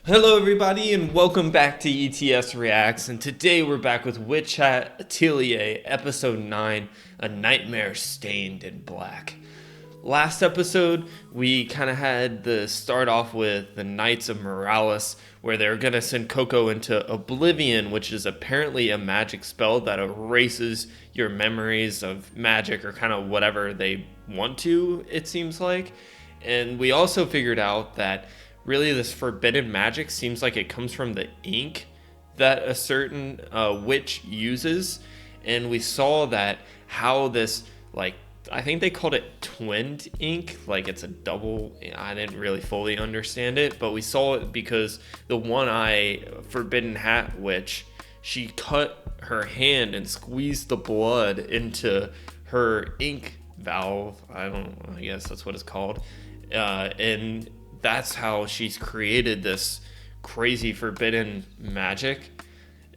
Hello, everybody, and welcome back to ETS Reacts. And today we're back with Witch Hat Atelier, Episode 9, A Nightmare Stained in Black. Last episode, we kind of had the start off with the Knights of Morales, where they're going to send Coco into Oblivion, which is apparently a magic spell that erases your memories of magic or kind of whatever they want to, it seems like. And we also figured out that really this forbidden magic seems like it comes from the ink that a certain witch uses. And we saw that how this, like, I think they called it twinned ink, like it's a double. I didn't really fully understand it, but we saw it because the one eye forbidden hat witch, she cut her hand and squeezed the blood into her ink valve. I guess that's what it's called. And that's how she's created this crazy forbidden magic,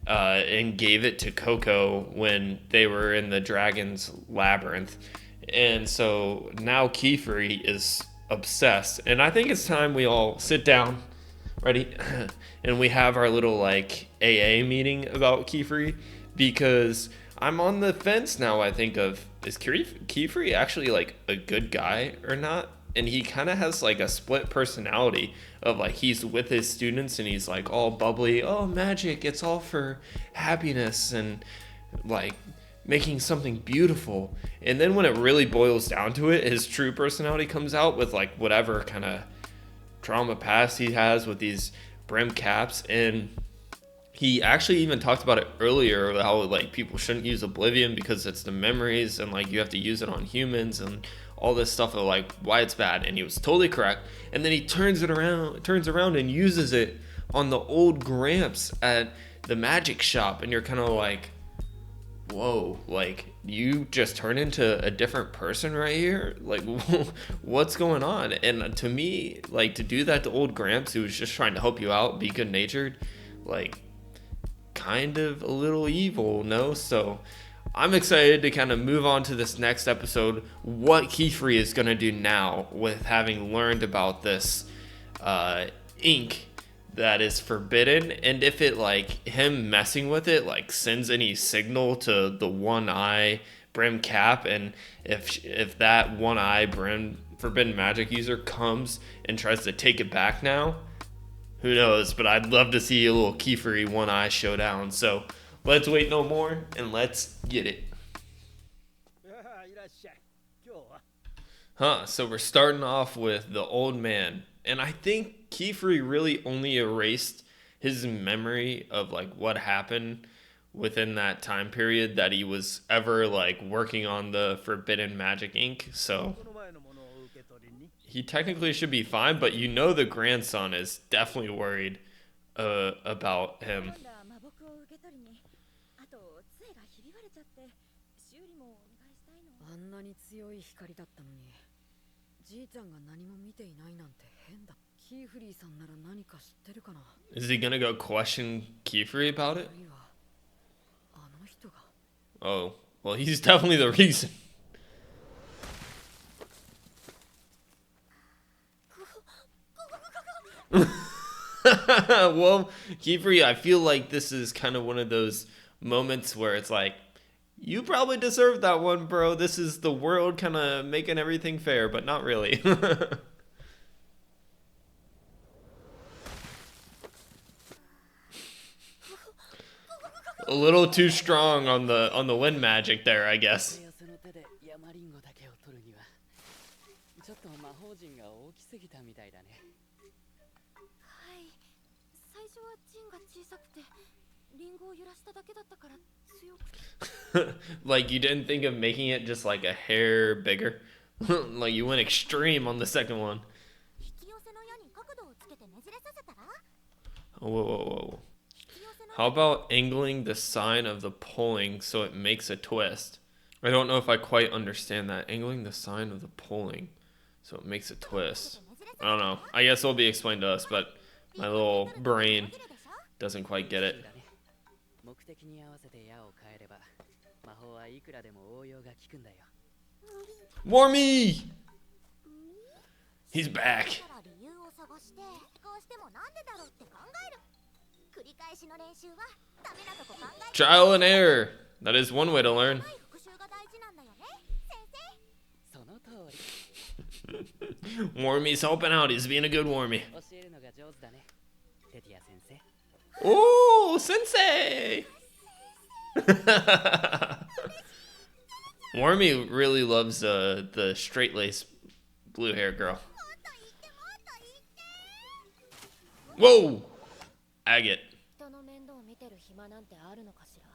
and gave it to Coco when they were in the dragon's labyrinth. And so now Kiefer is obsessed. And I think it's time we all sit down, ready? And we have our little like AA meeting about Kiefer, because I'm on the fence now. I think of, is Kiefer actually like a good guy or not? And he kind of has like a split personality of like he's with his students and he's like all bubbly, oh magic, it's all for happiness and like making something beautiful. And then when it really boils down to it, his true personality comes out with like whatever kind of trauma past he has with these brim caps. And he actually even talked about it earlier, how like people shouldn't use Oblivion because it's the memories and like you have to use it on humans and all this stuff of like why it's bad. And he was totally correct. And then he turns around and uses it on the old Gramps at the magic shop. And you're kind of like, whoa, like you just turned into a different person right here, like what's going on? And to me, like to do that to old Gramps, who was just trying to help you out, be good natured, like kind of a little evil, no? So I'm excited to kind of move on to this next episode, what Kiefer is going to do now with having learned about this ink that is forbidden, and if it like him messing with it like sends any signal to the one eye brim cap. And if that one eye brim forbidden magic user comes and tries to take it back now, who knows? But I'd love to see a little Kiefer one eye showdown. So let's wait no more and let's get it. So we're starting off with the old man. And I think Kiefer really only erased his memory of like what happened within that time period that he was ever like working on the forbidden magic ink. So he technically should be fine, but you know the grandson is definitely worried about him. あんなに強い光だったのに、じいちゃんが何も見ていないなんて変だ。キーフリーさんなら何か知ってるかな。 Is he gonna go question Kiefer about it? あの人が。 Oh, well, he's definitely the reason. Well, Kiefer, I feel like this is kind of one of those moments where it's like, you probably deserve that one, bro. This is the world kind of making everything fair, but not really. A little too strong on the wind magic there, I guess. その手でヤマリンゴだけを取るには、ちょっと魔法陣が大きすぎたみたいだね。はい。最初は陣が小さくて、リンゴを揺らしただけだったから強く。Like you didn't think of making it just like a hair bigger. Like you went extreme on the second one. Whoa, whoa, whoa. How about angling the sign of the pulling so it makes a twist? I don't know if I quite understand that. Angling the sign of the pulling so it makes a twist. I don't know. I guess it'll be explained to us, but my little brain doesn't quite get it. Warmy! He's back. Trial and error. That is one way to learn. その通り Warmy's helping out. He's being a good Warmy. 教えるのが上手だねテティア先生 Oh, sensei! Warmy really loves the straight lace blue hair girl. Whoa! Agate. 人の面倒を見てる暇なんてあるのかしら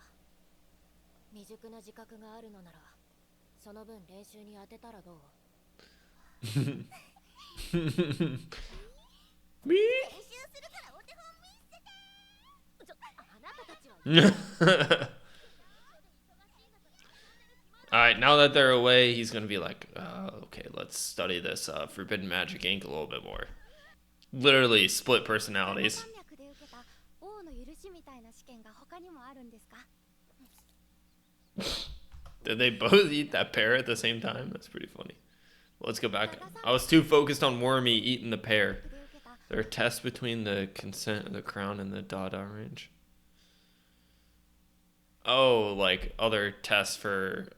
未熟な自覚があるのならその分練習に当てたらどう Me? Alright, now that they're away, he's gonna be like, okay, let's study this Forbidden Magic Ink a little bit more. Literally split personalities. Did they both eat that pear at the same time? That's pretty funny. Let's go back. I was too focused on Wormy eating the pear. There are tests between the consent of the crown and the Dada range. Oh, like other tests for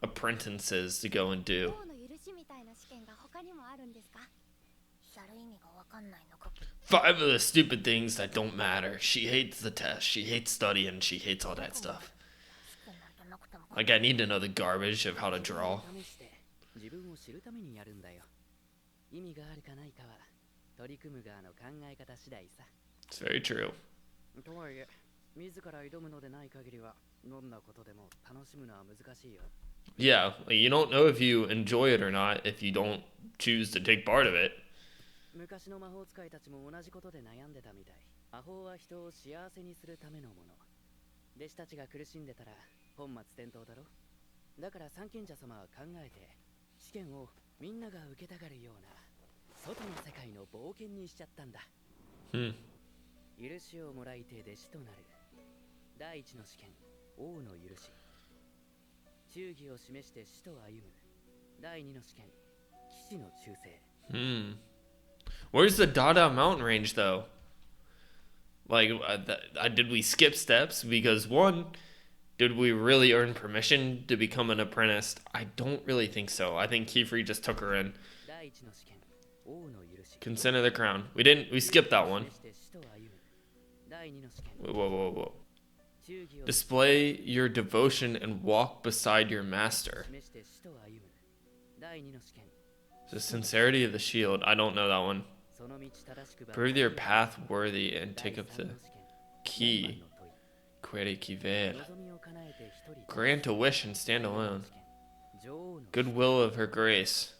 apprentices to go and do. 5 of the stupid things that don't matter. She hates the test. She hates studying. She hates all that stuff. Like, I need to know the garbage of how to draw. It's very true. Yeah, like, you don't know if you enjoy it or not if you don't choose to take part of it. 昔の魔法使いたちも同じことで悩んでたみたい。魔法は人を幸せにするためのもの。弟子たちが苦しんでたら本末転倒だろ。だから三賢者様は考えて試験をみんなが受けたがるような外の世界の冒険にしちゃったんだ。許しをもらいて弟子となる。第一の試験、王の許し。忠義を示して死と歩む。第二の試験、騎士の忠誠。Where's the Dada mountain range, though? Like, did we skip steps? Because one, did we really earn permission to become an apprentice? I don't really think so. I think Kifri just took her in. Consent of the crown. We skipped that one. Whoa. Display your devotion and walk beside your master. The sincerity of the shield. I don't know that one. Prove your path worthy and take up the key. Grant a wish and stand alone. Goodwill of her grace.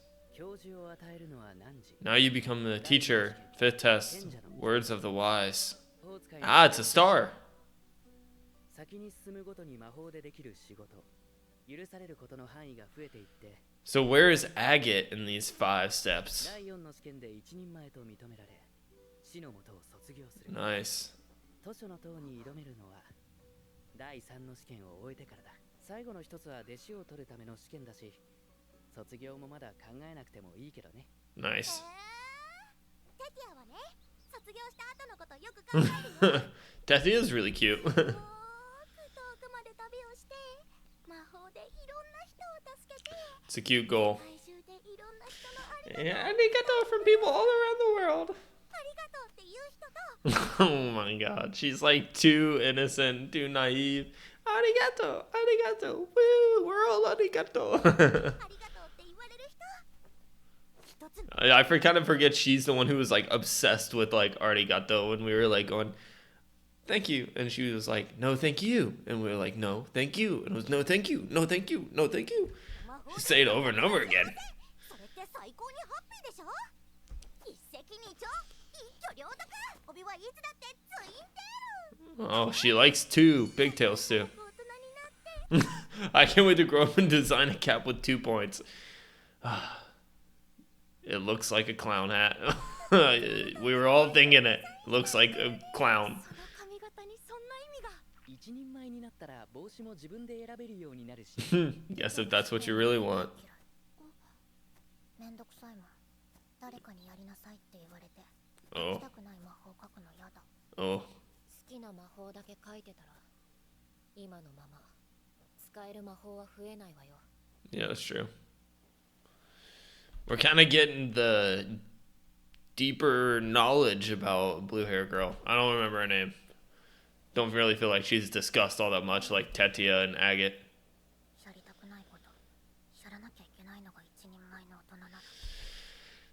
Now you become the teacher. 5th test. Words of the wise. Ah, it's a star. So where is Agate in these 5 steps? Nice. Nice. Tetia is really cute. It's a cute goal. Yeah, arigato from people all around the world. Oh my god, she's like too innocent, too naive. Arigato, arigato, woo, we're all arigato. I kind of forget she's the one who was like obsessed with like arigato when we were like going, thank you, and she was like, no thank you, and we were like, no thank you, and it was no thank you, no thank you, no thank you. She say it over and over again. Oh, she likes 2 pigtails too. I can't wait to grow up and design a cap with 2 points. It looks like a clown hat. We were all thinking it. Looks like a clown. Guess if that's what you really want. Oh. Oh. 好きな魔法だけ書いてたら今のまま使える魔法は増えないわよ。 Yeah, that's true. We're kind of getting the deeper knowledge about Blue Hair Girl. I don't remember her name. Don't really feel like she's discussed all that much like Tetia and Agate.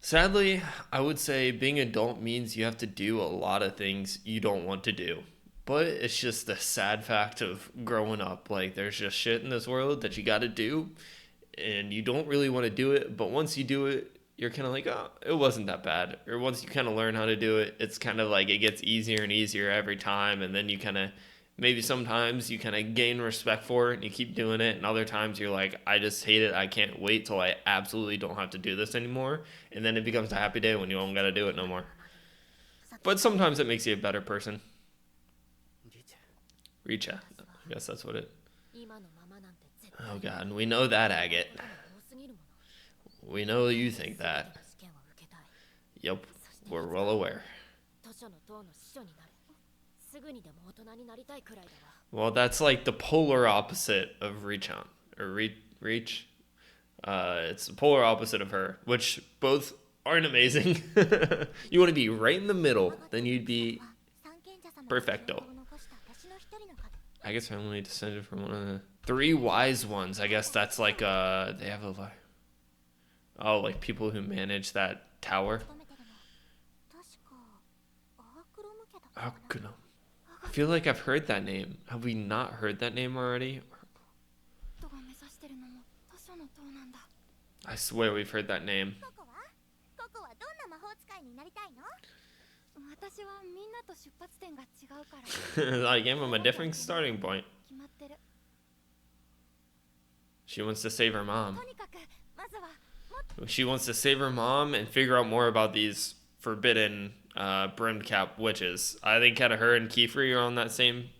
Sadly, I would say being an adult means you have to do a lot of things you don't want to do. But it's just the sad fact of growing up. Like, there's just shit in this world that you gotta do, and you don't really want to do it. But once you do it, you're kind of like, oh, it wasn't that bad. Or once you kind of learn how to do it, it's kind of like it gets easier and easier every time. And then you kind of, maybe sometimes you kind of gain respect for it and you keep doing it. And other times you're like, I just hate it. I can't wait till I absolutely don't have to do this anymore. And then it becomes a happy day when you don't got to do it no more. But sometimes it makes you a better person. Richa. I guess that's what it. Oh God, and we know that, Agate. We know you think that. Yep, we're well aware. Well, that's like the polar opposite of Richan. Or Reach. It's the polar opposite of her, which both aren't amazing. You want to be right in the middle, then you'd be perfecto. I guess family descended from one of the 3 wise ones. I guess that's like they have a like people who manage that tower. Akunum. I feel like I've heard that name. Have we not heard that name already? I swear we've heard that name. I gave him a different starting point. She wants to save her mom. She wants to save her mom and figure out more about these forbidden brimmed cap witches. I think kind of her and Kiefer are on that same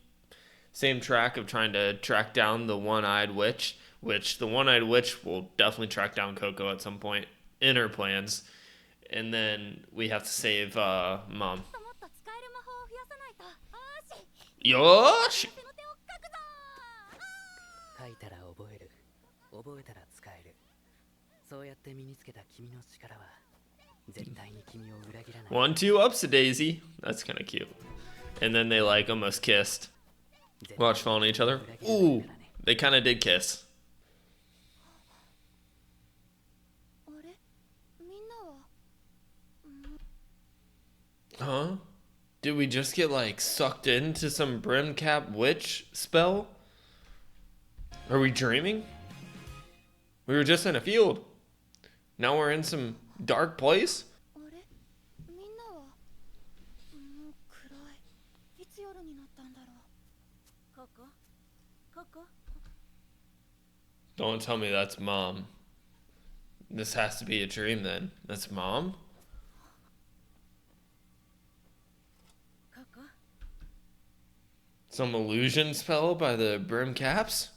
track of trying to track down the one-eyed witch, which the one-eyed witch will definitely track down Coco at some point in her plans. And then we have to save Mom. Yosh! One, two, ups a daisy. That's kind of cute. And then they like almost kissed. Watch fall on each other. Ooh, they kind of did kiss. Huh? Did we just get like sucked into some brim cap witch spell? Are we dreaming? We were just in a field. Now we're in some dark place? Don't tell me that's Mom. This has to be a dream then. That's Mom? Some illusion spell by the brim caps?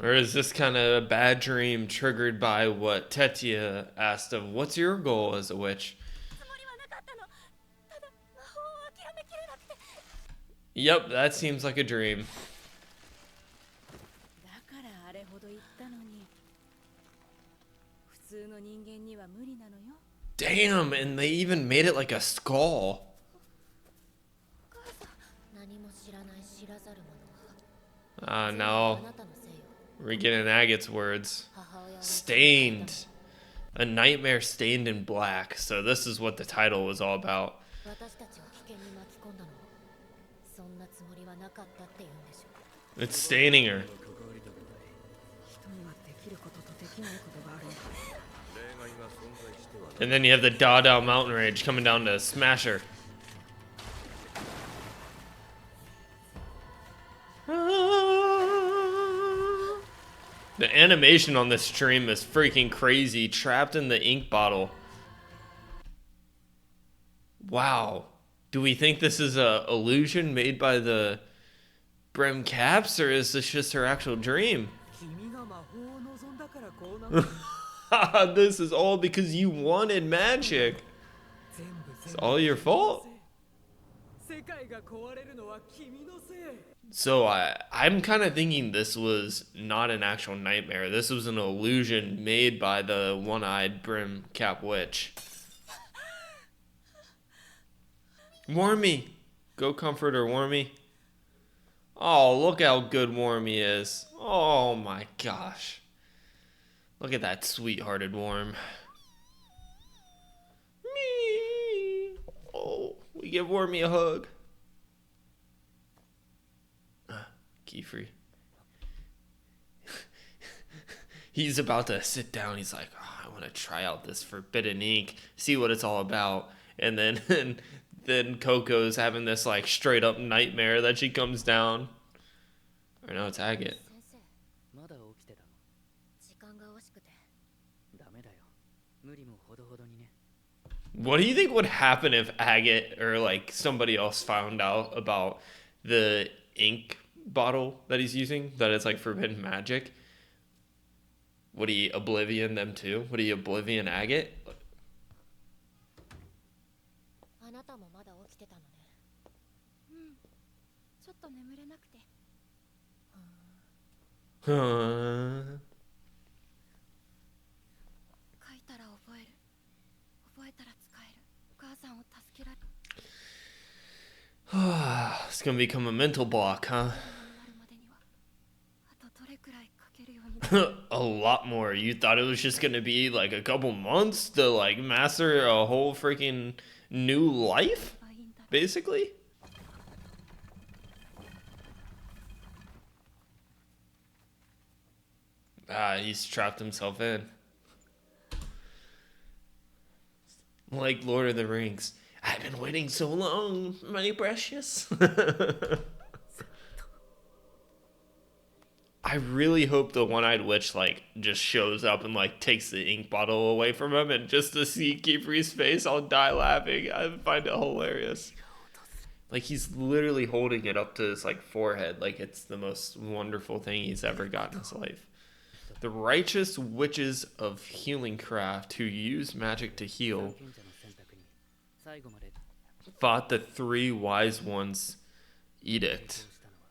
Or is this kind of a bad dream triggered by what Tetia asked of, what's your goal as a witch? Yep, that seems like a dream. Damn, and they even made it like a skull. No. We're getting Agate's words. Stained. A nightmare stained in black. So this is what the title was all about. It's staining her. And then you have the Dada Mountain Rage coming down to smash her. The animation on this stream is freaking crazy. Trapped in the ink bottle. Wow. Do we think this is a illusion made by the brim caps, or is this just her actual dream? 君が魔法を望んだからこうなった This is all because you wanted magic. 全部 It's all your fault. 世界が壊れるのは君のせい So I'm kind of thinking this was not an actual nightmare. This was an illusion made by the one-eyed brim cap witch. Wormy, go comfort her, Wormy. Oh, look how good Wormy is. Oh my gosh. Look at that sweet-hearted Worm. Me. Oh, we give Wormy a hug. Kiefer. He's about to sit down. He's like, oh, I want to try out this forbidden ink, see what it's all about. And then then Coco's having this like straight up nightmare that she comes down. Or no, it's Agate. 先生まだ起きてたの時間が惜しくてダメだよ無理もほどほどにね What do you think would happen if Agate or like somebody else found out about the ink bottle that he's using, that it's like forbidden magic? Would he oblivion them too? Would he oblivion Agate? あなたもまだ起きてたのねうんちょっと眠れなくて Huh. 書いたら覚える覚えたら使えるお母さんを助けられ It's gonna become a mental block, huh? るまでにはあとどれくらい書けるようになる A lot more. You thought it was just gonna be like a couple months to like master a whole freaking new life, ばいいんだ basically? Ah, he's trapped himself in. Like Lord of the Rings. I've been waiting so long, my precious. I really hope the one-eyed witch like just shows up and like takes the ink bottle away from him, and just to see Kiefer's face, I'll die laughing. I find it hilarious. Like he's literally holding it up to his like forehead, like it's the most wonderful thing he's ever got in his life. The righteous witches of healing craft who use magic to heal 賢者の選択に最後まで fought the three wise ones' edict, したのは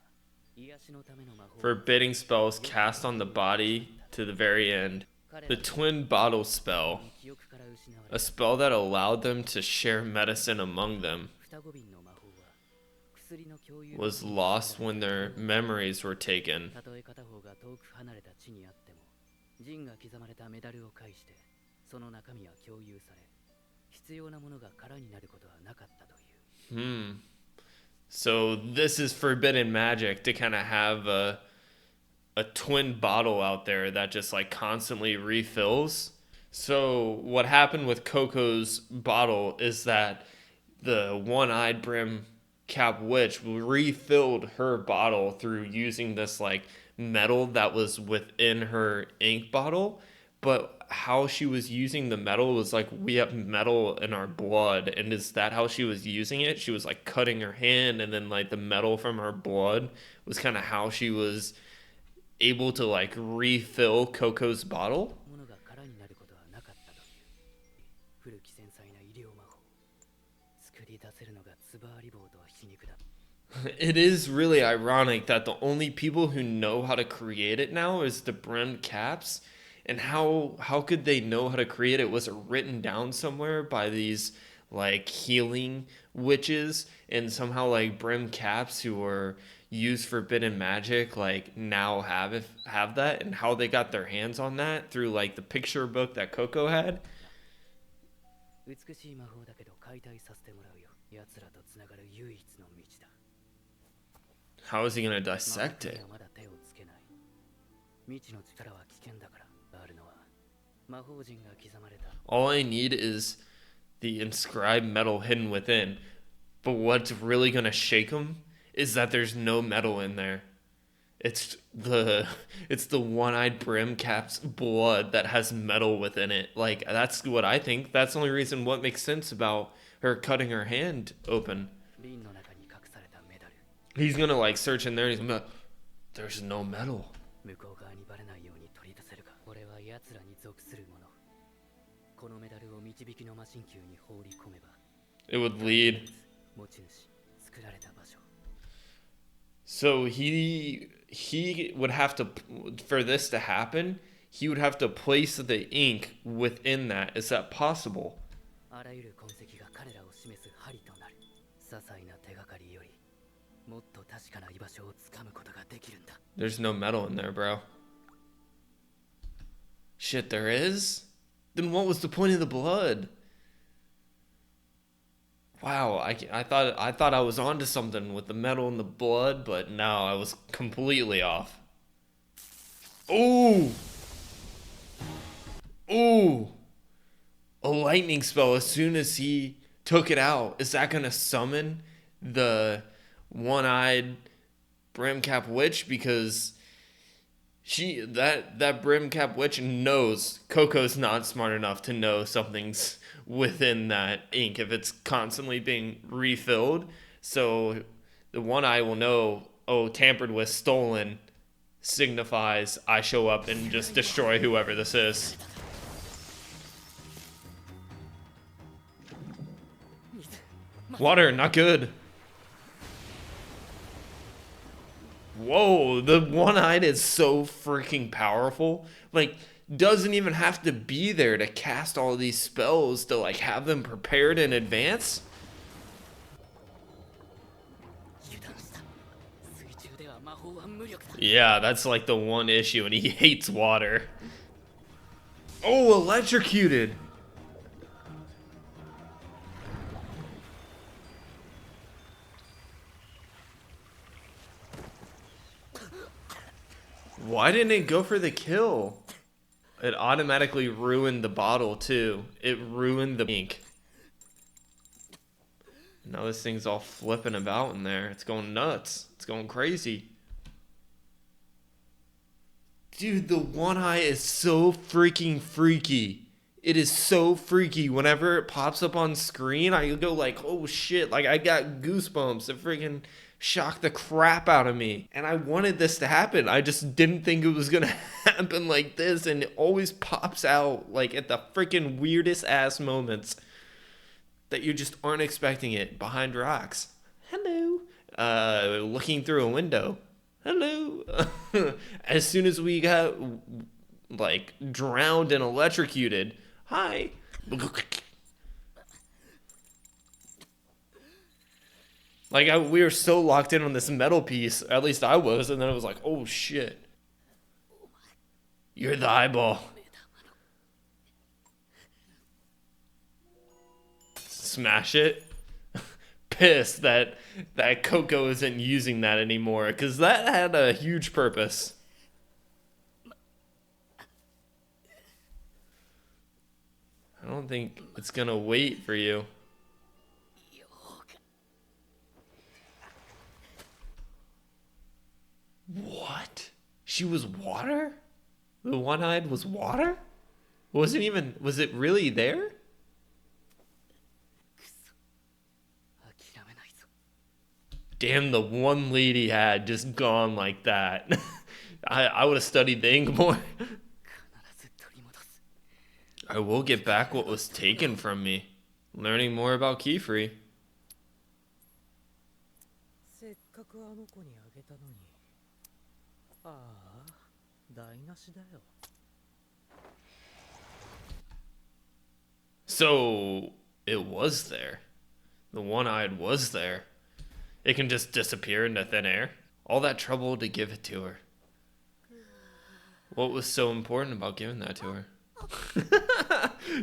癒しのための魔法 forbidding spells cast on the body to the very end. 彼 The ら twin bottle spell, の記憶から失わ a れ spell that allowed them to share medicine among them, 双子瓶の魔法は薬の共有 was lost when their memories were taken. たとえ片方が遠く離れた地にあっても陣が刻まれたメダルを介してその中身は共有され必要なものが空になることはなかったという So this is forbidden magic, to kind of have a twin bottle out there that just like constantly refills. So what happened with Coco's bottle is that the one-eyed brim cap witch refilled her bottle through using this like metal that was within her ink bottle. But how she was using the metal was like, we have metal in our blood, and is that how she was using it? She was like cutting her hand, and then like the metal from her blood was kind of how she was able to like refill Coco's bottle. ものが空になることはなかったという古き繊細な医療魔法作り出せるのがツバーリ棒とは皮肉だ It is really ironic that the only people who know how to create it now is the brim caps. And how could they know how to create it? Was it written down somewhere by these like healing witches, and somehow like brim caps who were used forbidden magic like now have that, and how they got their hands on that through like the picture book that Coco had? 美しい魔法だけど解体させてもらうよ奴らとつながる唯一の道だ How is he gonna 魔 dissect 法 it? にはまだ手をつけない未知の力は危険だからあるのは魔法陣が刻まれた All I need is the inscribed metal hidden within. But what's really gonna shake him is that there's no metal in there. It's the one-eyed brim cap's blood that has metal within it. Like that's what I think. That's the only reason what makes sense about her cutting her hand open. 瓶の中に隠されたメダル He's gonna like search in there and he's gonna be like, there's no metal. It would lead. So he would have to, for this to happen, he would have to place the ink within that. Is that possible? There's no metal in there, bro. Shit, there is? Then what was the point of the blood? Wow, I thought I was onto something with the metal and the blood, but no, I was completely off. Ooh! Ooh! A lightning spell as soon as he took it out. Is that gonna summon the one-eyed Brimcap Witch? Because that Brimcap Witch knows Coco's not smart enough to know something's within that ink if it's constantly being refilled. So the one eye will know, oh, tampered with, stolen, signifies I show up and just destroy whoever this is. Water, not good. Whoa, the one-eyed is so freaking powerful. Like, doesn't even have to be there to cast all these spells to, like, have them prepared in advance. Yeah, that's, like, the one issue, and he hates water. Oh, electrocuted. Why didn't it go for the kill? It automatically ruined the bottle too. It ruined the ink. Now this thing's all flipping about in there. It's going nuts. It's going crazy. Dude, the one eye is so freaking freaky. It is so freaky. Whenever it pops up on screen, I go like, oh shit. Like, I got goosebumps. It freaking shocked the crap out of me. And I wanted this to happen. I just didn't think it was gonna happen like this. And it always pops out like at the freaking weirdest ass moments that you just aren't expecting it. Behind rocks. Hello. Looking through a window. Hello. As soon as we got like drowned and electrocuted. Hi. Like, we were so locked in on this metal piece, at least I was, and then I was like, oh shit. You're the eyeball. Smash it. Pissed that Coco isn't using that anymore, because that had a huge purpose. I don't think it's gonna wait for you. What? She was water? The one-eyed was water? Was it really there? Damn, the one lead he had just gone like that. I would have studied the ink more. I will get back what was taken from me. Learning more about Keyfree. So, it was there. The one-eyed was there. It can just disappear into thin air. All that trouble to give it to her. What was so important about giving that to her?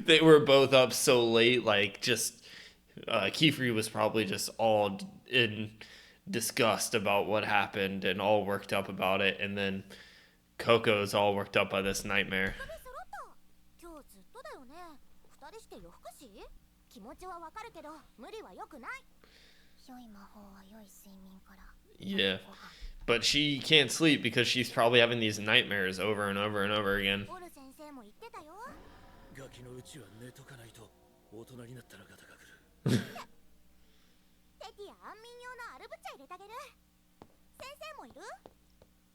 They were both up so late, like, just... Keyfree was probably just all in disgust about what happened and all worked up about it, and then Coco's all worked up by this nightmare. Yeah, but she can't sleep because she's probably having these nightmares over and over and over again.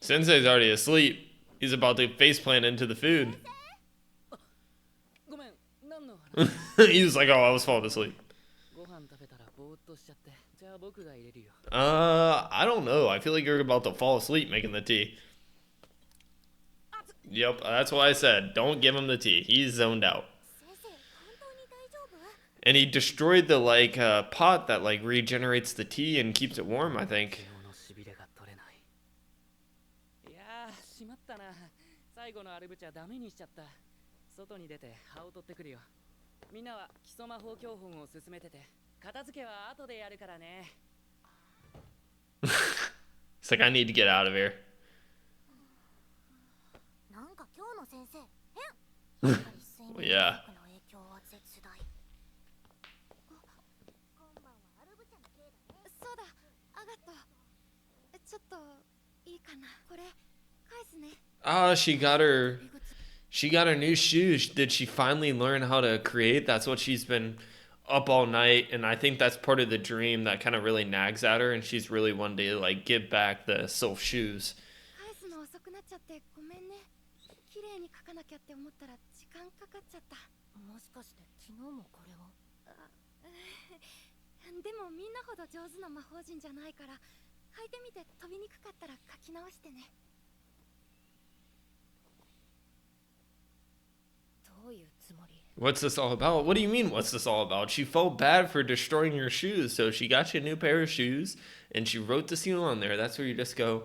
Sensei's already asleep. He's about to faceplant into the food. He was like, oh, I was falling asleep. I don't know. I feel like you're about to fall asleep making the tea. Yep, that's why I said, don't give him the tea. He's zoned out. And he destroyed the, like, pot that, like, regenerates the tea and keeps it warm, I think. It's like, I need to get out of here. Yeah. Ah, she got her new shoes. Did she finally learn how to create? That's what she's been up all night, and I think that's part of the dream that kind of really nags at her, and she's really one day to, like, give back the Sylph shoes. What's this all about? What do you mean, what's this all about? She felt bad for destroying your shoes, so she got you a new pair of shoes, and she wrote the seal on there. That's where you just go,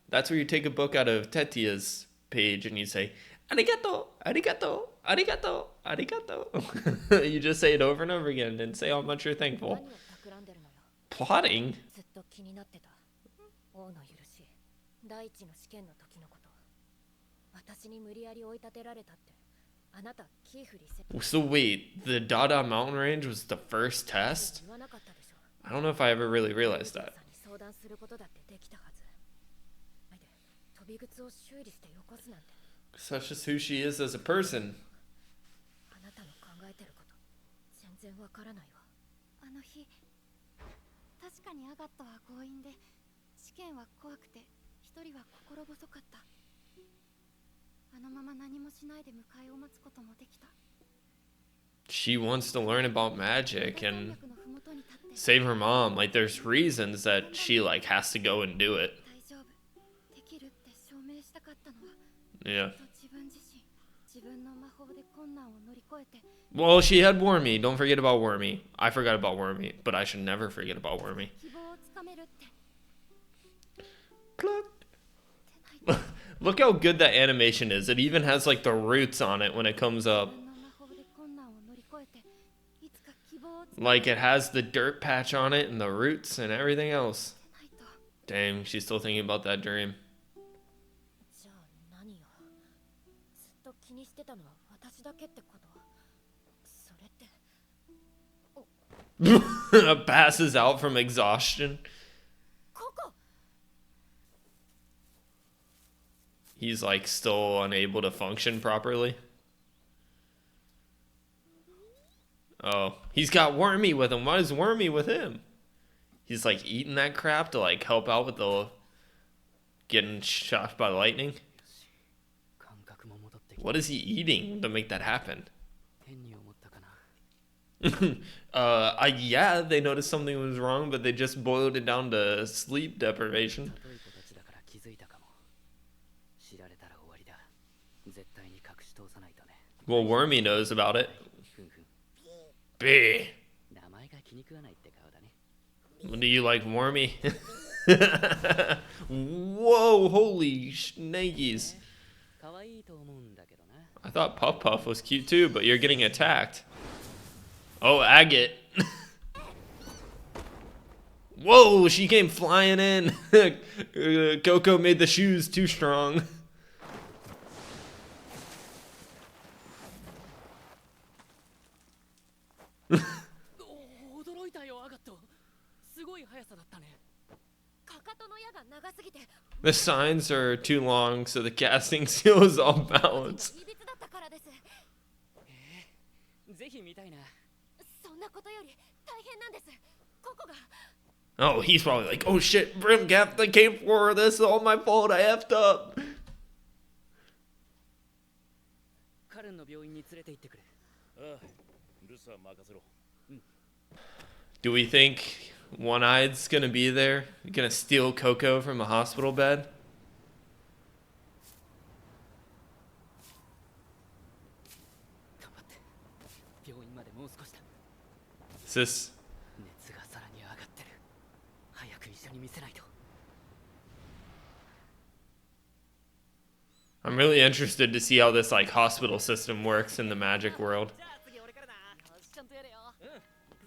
that's where you take a book out of Tetsuya's page, and you say, arigato, arigato, arigato, arigato. You just say it over and over again, and say how much you're thankful. Plotting? So wait, the Dada mountain range was the first test? I don't know if I ever really realized that. So that's just who she is as a person. She wants to learn about magic and save her mom. Like, there's reasons that she, like, has to go and do it. Yeah. Well, she had Wormy. Don't forget about Wormy. I forgot about Wormy, but I should never forget about Wormy. Look how good that animation is. It even has, like, the roots on it when it comes up. Like, it has the dirt patch on it and the roots and everything else. Dang, she's still thinking about that dream. Passes out from exhaustion. He's, like, still unable to function properly. Oh, he's got Wormy with him. Why is Wormy with him? He's, like, eating that crap to, like, help out with the getting shot by lightning. What is he eating to make that happen? Yeah, they noticed something was wrong, but they just boiled it down to sleep deprivation. Well, Wormy knows about it. B. Do you like Wormy? Whoa, holy snakies. I thought Puff Puff was cute too, but you're getting attacked. Oh, Agate. Whoa, she came flying in. Coco made the shoes too strong. The signs are too long, so the casting seal is off balance. Oh, he's probably like, oh shit, Brimcap, I came for her. This is all my fault. I effed up. Do we think One-Eyed's gonna be there? Gonna steal Coco from a hospital bed? Is this... I'm really interested to see how this like hospital system works in the magic world.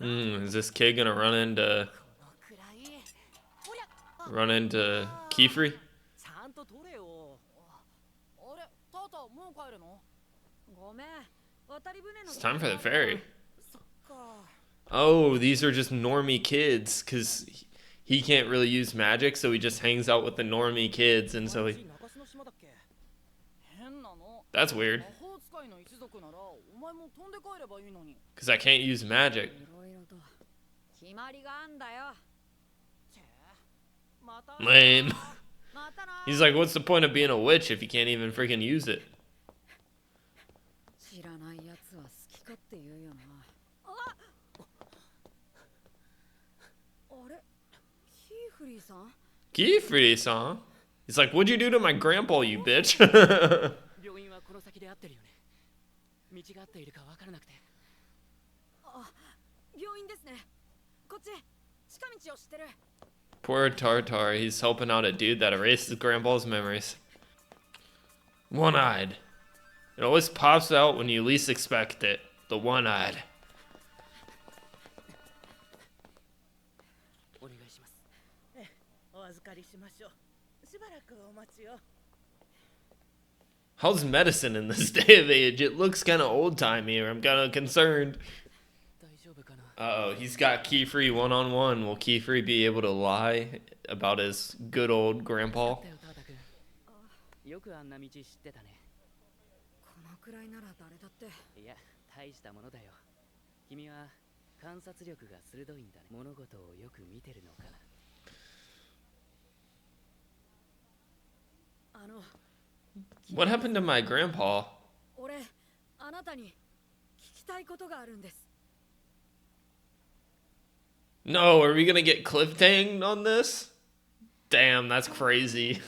Is this kid gonna run into Kiefer? It's time for the ferry. Oh, these are just normie kids, because he can't really use magic, so he just hangs out with the normie kids, and so he... That's weird. Because I can't use magic. Lame. He's like, what's the point of being a witch if you can't even freaking use it? Kiefer-san? He's like, what'd you do to my grandpa, you bitch? Poor Tartar, he's helping out a dude that erased his grandpa's memories. One-Eyed. It always pops out when you least expect it. The One-Eyed. How's medicine in this day of age? It looks kind of old-timey, or I'm kind of concerned. Uh-oh, he's got Kiefer one-on-one. Will Kiefer be able to lie about his good old grandpa? What happened to my grandpa? No, are we gonna get cliff-tanged on this? Damn, that's crazy.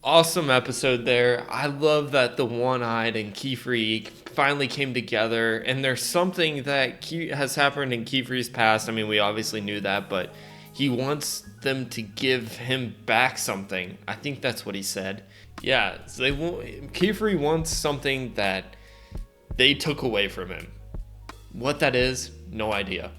Awesome episode there. I love that the One-Eyed and Kiefer finally came together, and there's something that has happened in Kiefer's past. I mean, we obviously knew that, but he wants them to give him back something. I think that's what he said. Yeah, so Kiefer wants something that they took away from him. What that is, no idea.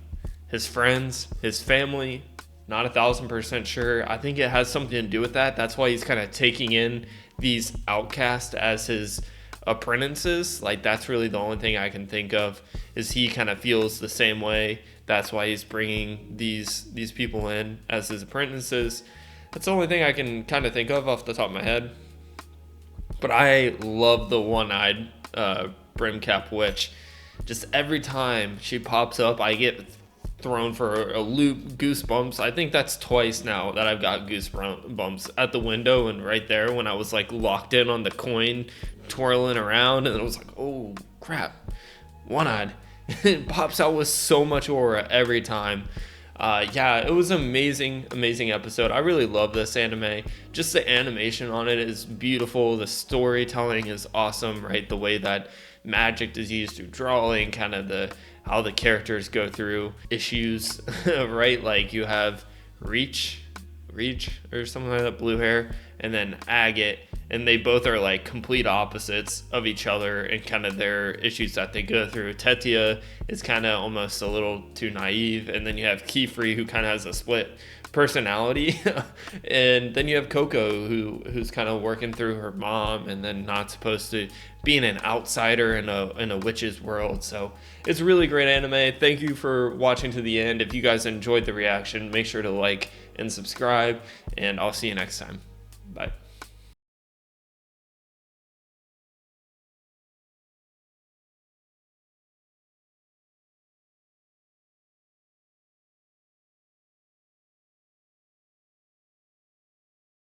His friends, his family, not 1,000% sure. I think it has something to do with that. That's why he's kind of taking in these outcasts as his apprentices. Like, that's really the only thing I can think of, is he kind of feels the same way. That's why he's bringing these people in as his apprentices. That's the only thing I can kind of think of off the top of my head. But I love the One-Eyed Brimcap Witch. Just every time she pops up, I get thrown for a loop. Goosebumps. I think that's twice now that I've got goosebumps at the window and right there when I was like locked in on the coin twirling around, and I was like, oh crap, One-Eyed. It pops out with so much aura every time. Yeah, it was an amazing episode. I really love this anime. Just the animation on it is beautiful. The storytelling is awesome, right? The way that magic is used through drawing, kind of how the characters go through issues, right? Like you have Reach or something like that, blue hair, and then Agate, and they both are like complete opposites of each other and kind of their issues that they go through. Tetia is kind of almost a little too naive, and then you have Kiefer, who kind of has a split personality, and then you have Coco, who's kind of working through her mom and then not supposed to, being an outsider in a witch's world. So it's a really great anime. Thank you for watching to the end. If you guys enjoyed the reaction, make sure to like and subscribe, and I'll see you next time. Bye.